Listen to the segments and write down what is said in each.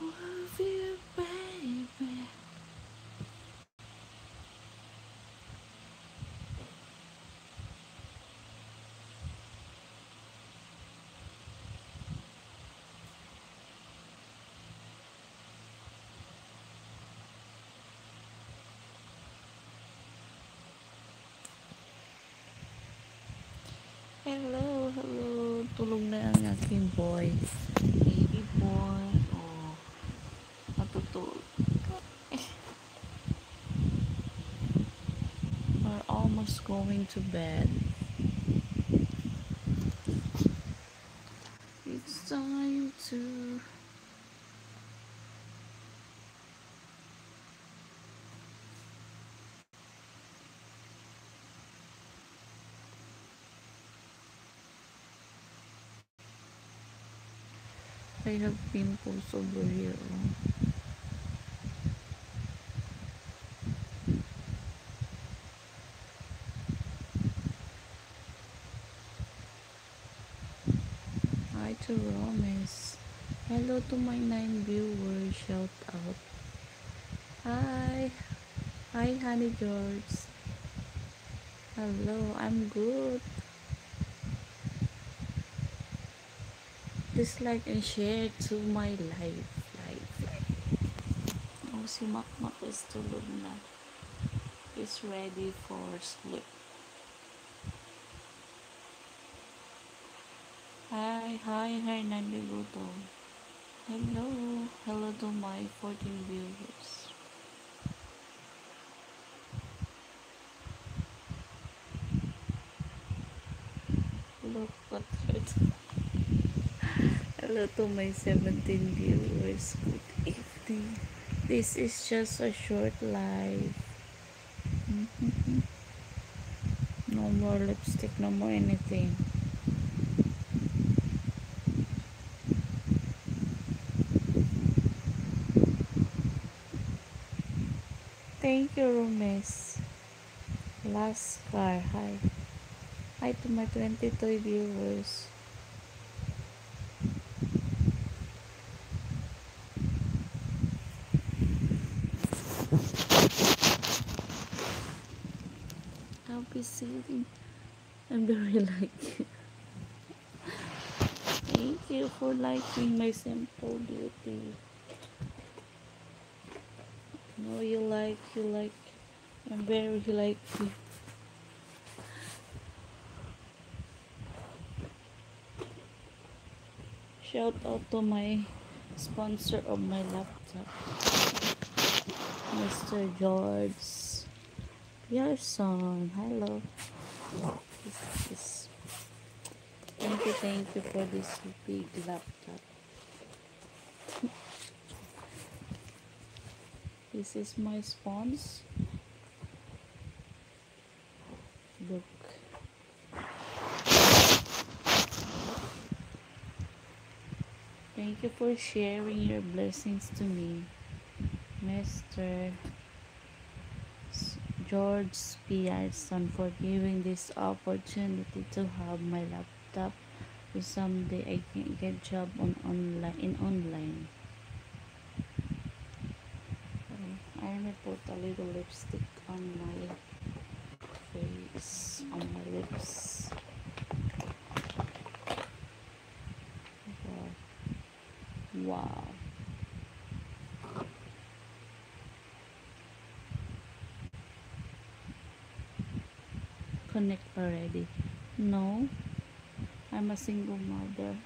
love you, baby. Hello, hello. Tulog na ang aking boy. Baby boy. Oh, matutulog. We're almost going to bed. It's time to... I have pimples over here. Oh. Hi to Romes. Hello to my 9 viewers. Shout out. Hi. Hi, Honey George. Hello, I'm good. Please like and share to my live. Oh, si Makmak is tulog na. Is ready for sleep. Hi, Hernando Luto. Hello to my 14 viewers. Look at it. Hello to my 17 viewers. Good evening. This is just a short live. No more lipstick, no more anything. Thank you, Rumes. Last car. Hi. Hi to my 22 viewers. I'll be sitting. I'm very like. Thank you for liking my simple beauty. No, you like. I'm very like you. Shout out to my sponsor of my laptop, Mr. George Pearson. Hello. Thank you for this big laptop. This is my sponsor. Look. Thank you for sharing your blessings to me, Mr. George Pearson, for giving this opportunity to have my laptop. So someday I can get job online. I may put a little lipstick on my face, on my lips. Wow. Connect already? No, I'm a single mother.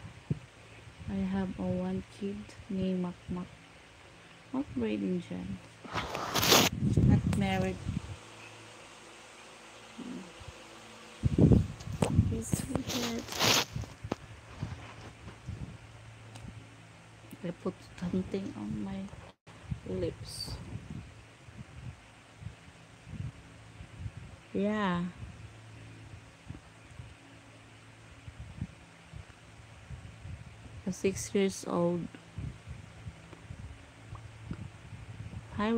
I have a one kid named Makmak. Not braiding dyan. Not married. His head. I put something on my lips. Yeah. A 6 years old. Hi,